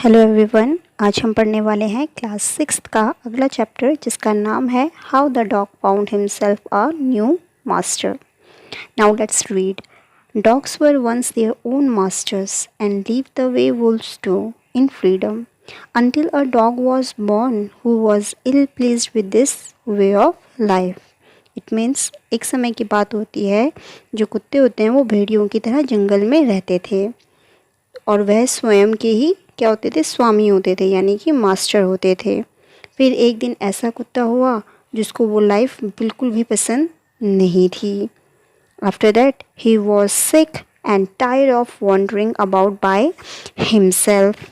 Hello everyone. आज हम पढ़ने वाले हैं क्लास 6 का अगला चैप्टर जिसका नाम है how the dog found himself a new master. Now let's read. Dogs were once their own masters and live the way wolves do in freedom until a dog was born who was ill pleased with this way of life. It means एक समय की बात होती है, जो कुत्ते होते हैं वो भेड़ियों की तरह जंगल में रहते थे और वह स्वयं के ही क्या होते थे, स्वामी होते थे, यानी कि मास्टर होते थे। फिर एक दिन ऐसा कुत्ता हुआ जिसको वो लाइफ बिल्कुल भी पसंद नहीं थी। After that he was sick and tired of wandering about by himself,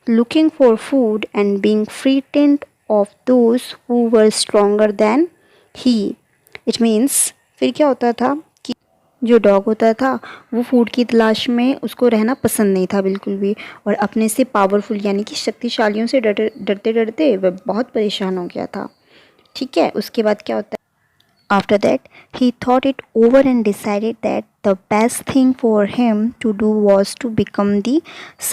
looking for food and being frightened of those who were stronger than he. It means फिर क्या होता था, जो डॉग होता था वो फूड की तलाश में उसको रहना पसंद नहीं था बिल्कुल भी, और अपने से पावरफुल यानी कि शक्तिशालियों से डरते डरते वह बहुत परेशान हो गया था। ठीक है, उसके बाद क्या होता है, after that he thought it over and decided that the best thing for him to do was to become the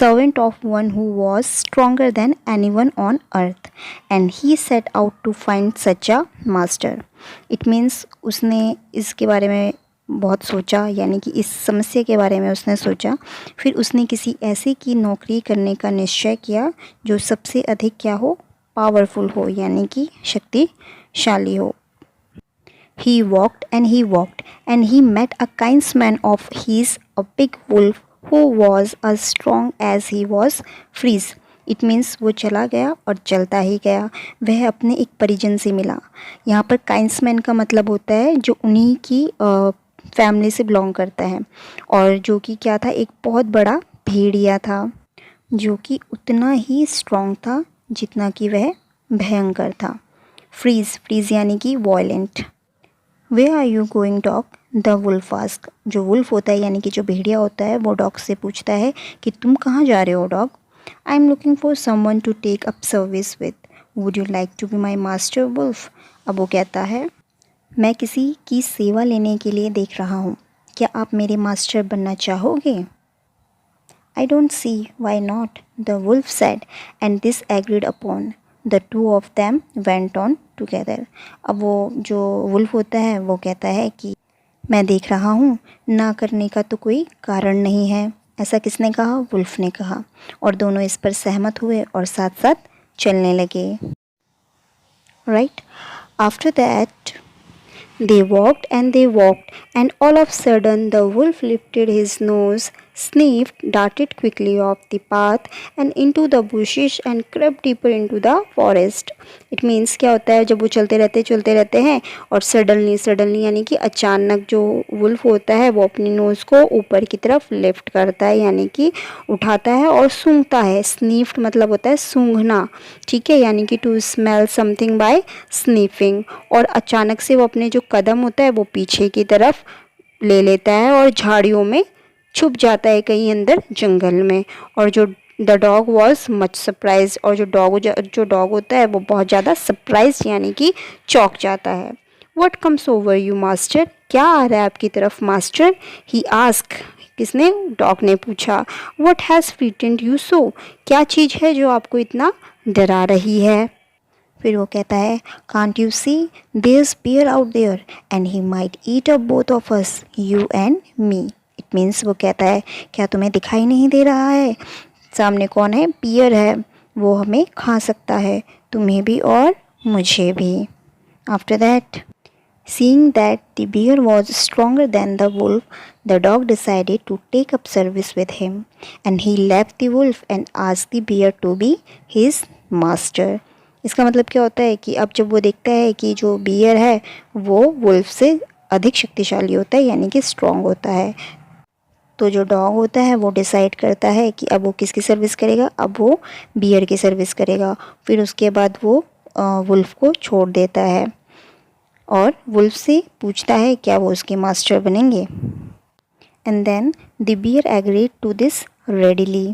servant of one who was stronger than anyone on earth, and he set out to find such a master. It means उसने इसके बारे में बहुत सोचा, यानी कि इस समस्या के बारे में उसने सोचा। फिर उसने किसी ऐसे की नौकरी करने का निश्चय किया जो सबसे अधिक क्या हो, पावरफुल हो, यानी कि शक्तिशाली हो। He walked and he met a kinsman of his, a big wolf who was as strong as he was freeze. It means वो चला गया और चलता ही गया। वह अपने एक परिजन से मिला। यहाँ पर काइंसमैन का मतलब होता है जो उन्हीं की फैमिली से बिलोंग करता है, और जो कि क्या था, एक बहुत बड़ा भेड़िया था जो कि उतना ही स्ट्रॉन्ग था जितना कि वह भयंकर था। फ्रीज यानी कि violent. Where are you going dog, the wolf ask. जो वुल्फ होता है यानी कि जो भेड़िया होता है वो डॉग से पूछता है कि तुम कहाँ जा रहे हो dog. I am looking for someone to take up service with, would you like to be my master wolf. अब वो कहता है मैं किसी की सेवा लेने के लिए देख रहा हूँ, क्या आप मेरे मास्टर बनना चाहोगे। I don't see why not, the wolf said, and this agreed upon, the two of them went on together. अब वो जो वुल्फ होता है वो कहता है कि मैं देख रहा हूँ, ना करने का तो कोई कारण नहीं है। ऐसा किसने कहा, वुल्फ ने कहा, और दोनों इस पर सहमत हुए और साथ साथ चलने लगे। Right, after that they walked, and all of a sudden the wolf lifted his nose, sniffed, darted quickly off the path and into the bushes and crept deeper into the forest. It means क्या होता है, जब वो चलते रहते हैं और suddenly यानी कि अचानक जो वुल्फ होता है वो अपनी नोज़ को ऊपर की तरफ लिफ्ट करता है, यानी कि उठाता है और सूंघता है। स्नीफ्ड मतलब होता है सूंघना, ठीक है, यानी कि टू स्मेल समथिंग बाय स्नीफिंग। और अचानक से वो अपने जो कदम होता है वो पीछे की तरफ ले लेता है और झाड़ियों में छुप जाता है कहीं अंदर जंगल में। और जो the dog was much surprise, और जो डॉग होता है वो बहुत ज़्यादा सरप्राइज यानी कि चौंक जाता है। What comes over you master, क्या आ रहा है आपकी तरफ मास्टर। ही आस्क, किसने, डॉग ने पूछा। वट हैज़ फ्रीटेंड यू सो, क्या चीज़ है जो आपको इतना डरा रही है। फिर वो कहता है can't you see there is bear out there and he might eat up both of us, you and me. It means वो कहता है क्या तुम्हें दिखाई नहीं दे रहा है, सामने कौन है, बियर है, वो हमें खा सकता है, तुम्हें भी और मुझे भी। After that, seeing that the bear was stronger than the wolf, the dog decided to take up service with him, and he left the wolf and asked the bear to be his master. इसका मतलब क्या होता है कि अब जब वो देखता है कि जो बियर है वो वुल्फ से अधिक शक्तिशाली होता है, यानी कि स्ट्रॉन्ग होता है, तो जो डॉग होता है वो डिसाइड करता है कि अब वो किसकी सर्विस करेगा, अब वो बियर की सर्विस करेगा। फिर उसके बाद वो वुल्फ को छोड़ देता है और वुल्फ से पूछता है क्या वो उसके मास्टर बनेंगे। And then the bear agreed to this readily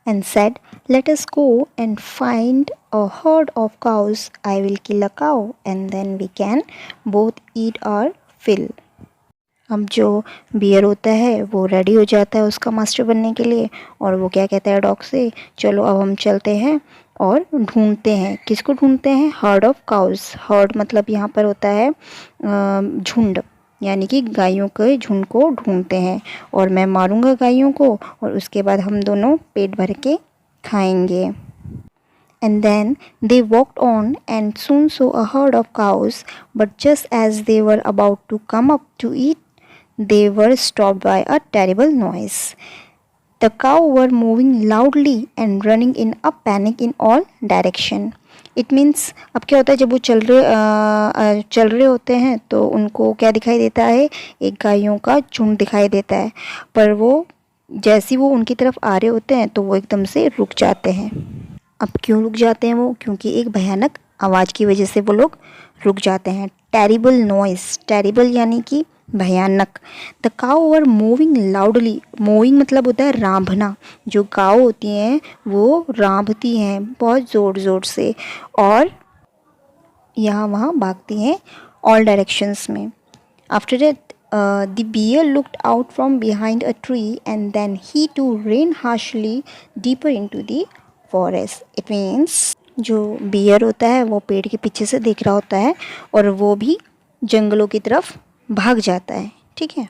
and said, let us go and find a herd of cows. I will kill a cow and then we can both eat our fill. अब जो bear होता है वो ready हो जाता है उसका master बनने के लिए, और वो क्या कहता है डॉग से, चलो अब हम चलते हैं और ढूंढते हैं। किसको ढूंढते हैं? Heard of cows. हर्ड मतलब यहाँ पर होता है झुंड, यानी कि गायों के झुंड को ढूंढते हैं, और मैं मारूंगा गायों को और उसके बाद हम दोनों पेट भर के खाएंगे। And then they walked on and soon saw a herd of cows, but just as they were about to come up to eat, they were stopped by a terrible noise. The cows were moving loudly and running in a panic in all direction. It means अब क्या होता है, जब वो चल रहे होते हैं तो उनको क्या दिखाई देता है? एक गायों का झुंड दिखाई देता है, पर वो जैसे वो उनकी तरफ आ रहे होते हैं तो वो एकदम से रुक जाते हैं। अब क्यों रुक जाते हैं वो? क्योंकि एक भयानक आवाज़ की वजह से वो लोग रुक जाते हैं। टेरिबल नॉइस, टेरिबल यानी कि भयानक। The cow were moving loudly, moving मतलब होता है रांभना। जो काउ होती हैं वो रांभती हैं बहुत ज़ोर ज़ोर से, और यहाँ वहाँ भागती हैं ऑल डायरेक्शंस में। After that the bear looked out from behind a tree and then he too ran harshly deeper into the forest. It means जो बियर होता है वो पेड़ के पीछे से देख रहा होता है और वो भी जंगलों की तरफ भाग जाता है। ठीक है।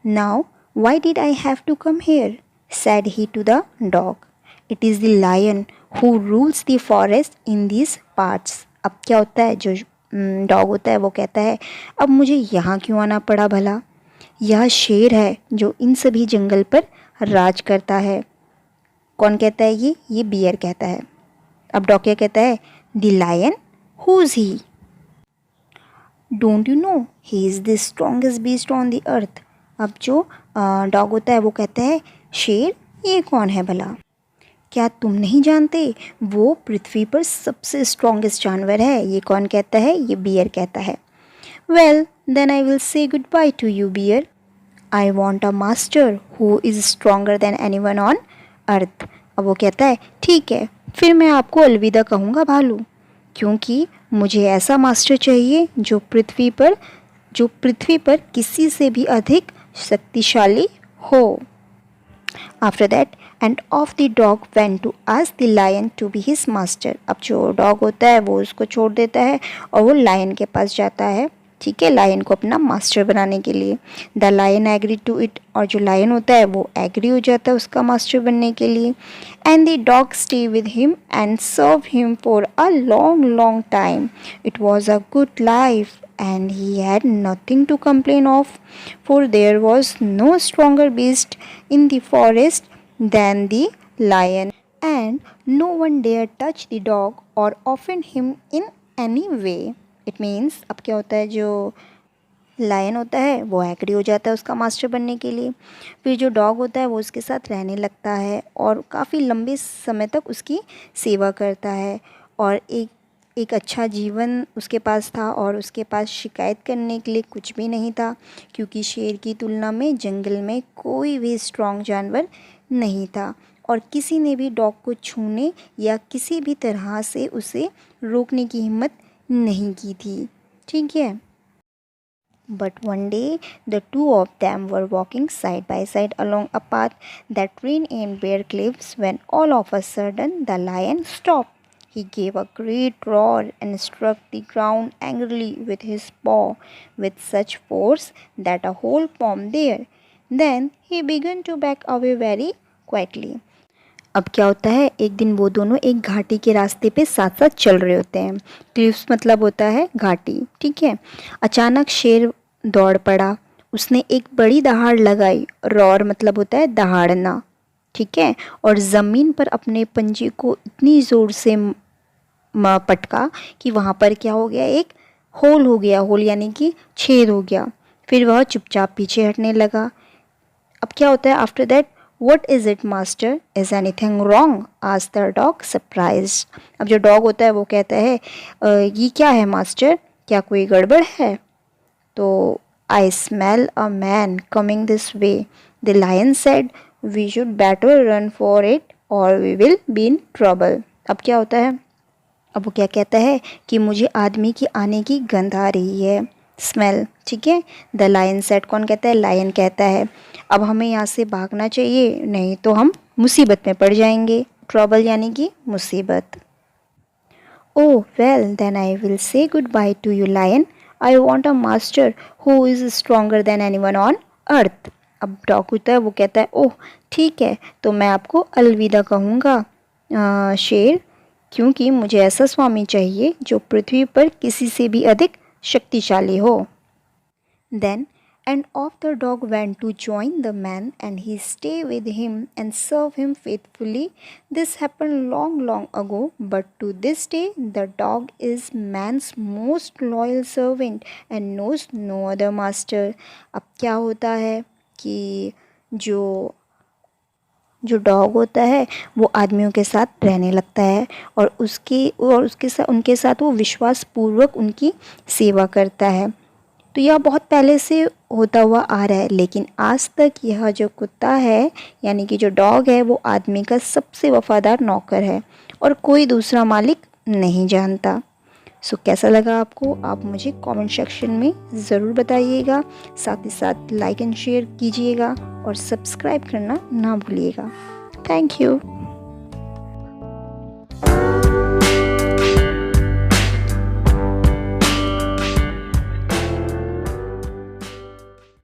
Now why did I have to come here, said he to the dog, it is the lion who rules the forest in this parts. अब क्या होता है, जो डॉग होता है वो कहता है अब मुझे यहाँ क्यों आना पड़ा भला, यह शेर है जो इन सभी जंगल पर राज करता है। कौन कहता है ये बियर कहता है। अब डॉग क्या कहता है? The lion, who is he? Don't you know he is the strongest beast on the earth. अब जो डॉग होता है वो कहता है शेर ये कौन है भला? क्या तुम नहीं जानते वो पृथ्वी पर सबसे स्ट्रॉन्गेस्ट जानवर है। ये कौन कहता है? ये बियर कहता है। Well then I will say goodbye to you bear, I want a master who is stronger than anyone on earth. अब वो कहता है ठीक है, फिर मैं आपको अलविदा कहूँगा भालू, क्योंकि मुझे ऐसा मास्टर चाहिए जो पृथ्वी पर किसी से भी अधिक शक्तिशाली हो। After that and off the dog went to ask the lion to be his master. अब जो डॉग होता है वो उसको छोड़ देता है और वो लायन के पास जाता है, ठीक है, लायन को अपना मास्टर बनाने के लिए। The lion agree to it, और जो लायन होता है वो एग्री हो जाता है उसका मास्टर बनने के लिए। And the dog stay with him and serve him for a long long time. It was a good life and he had nothing to complain of, for there was no stronger beast in the forest than the lion, and no one dared touch the dog or offend him in any way. It means अब क्या होता है, जो lion होता है वो agree हो जाता है उसका मास्टर बनने के लिए। फिर जो डॉग होता है वो उसके साथ रहने लगता है और काफ़ी लंबे समय तक उसकी सेवा करता है, और एक अच्छा जीवन उसके पास था, और उसके पास शिकायत करने के लिए कुछ भी नहीं था, क्योंकि शेर की तुलना में जंगल में कोई भी स्ट्रॉन्ग जानवर नहीं था, और किसी ने भी डॉग को छूने या किसी भी तरह से उसे रोकने की हिम्मत नहीं की थी। ठीक है। But one day the two of them were walking side by side along a path that ran in bare cliffs when all of a sudden the lion stopped. He gave a great roar and struck the ground angrily with his paw with such force that a hole formed there. Then he began to back away very quietly. अब क्या होता है, एक दिन वो दोनों एक घाटी के रास्ते पे साथ साथ चल रहे होते हैं। क्लिफ्स मतलब होता है घाटी, ठीक है। अचानक शेर दौड़ पड़ा, उसने एक बड़ी दहाड़ लगाई। रॉर मतलब होता है दहाड़ना, ठीक है, और ज़मीन पर अपने पंजे को इतनी ज़ोर से पटका कि वहाँ पर क्या हो गया, एक होल हो गया। होल यानी कि छेद हो गया। फिर वह चुपचाप पीछे हटने लगा। अब क्या होता है after that, What is it, master? Is anything wrong? asked the dog, surprised. अब जो डॉग होता है वो कहता है ये क्या है मास्टर, क्या कोई गड़बड़ है? तो I smell a man coming this way. The lion said, we should better run for it or we will be in trouble. अब क्या होता है, अब वो क्या कहता है कि मुझे आदमी की आने की गंध आ रही है। स्मेल, ठीक है। द लायन सेड, कौन कहता है? लायन कहता है। अब हमें यहाँ से भागना चाहिए, नहीं तो हम मुसीबत में पड़ जाएंगे। ट्रबल यानी कि मुसीबत। Oh, well, then I will say goodbye to you, lion. I want a master who is stronger than anyone on earth. अब डॉग होता है, वो कहता है ओह ठीक है, तो मैं आपको अलविदा कहूँगा शेर, क्योंकि मुझे ऐसा स्वामी चाहिए जो पृथ्वी पर किसी से भी अधिक शक्तिशाली हो। Then and off the dog went to join the man, and he stayed with him and served him faithfully. This happened long, long ago, but to this day the dog is man's most loyal servant and knows no other master. अब क्या होता है कि जो जो dog होता है वो आदमियों के साथ रहने लगता है और उसके साथ उनके साथ वो विश्वास पूर्वक उनकी सेवा करता है। तो यह बहुत पहले से होता हुआ आ रहा है, लेकिन आज तक यह जो कुत्ता है यानी कि जो डॉग है वो आदमी का सबसे वफादार नौकर है और कोई दूसरा मालिक नहीं जानता। सो कैसा लगा आपको? आप मुझे कमेंट सेक्शन में ज़रूर बताइएगा। साथ ही साथ लाइक एंड शेयर कीजिएगा और सब्सक्राइब करना ना भूलिएगा। Thank you.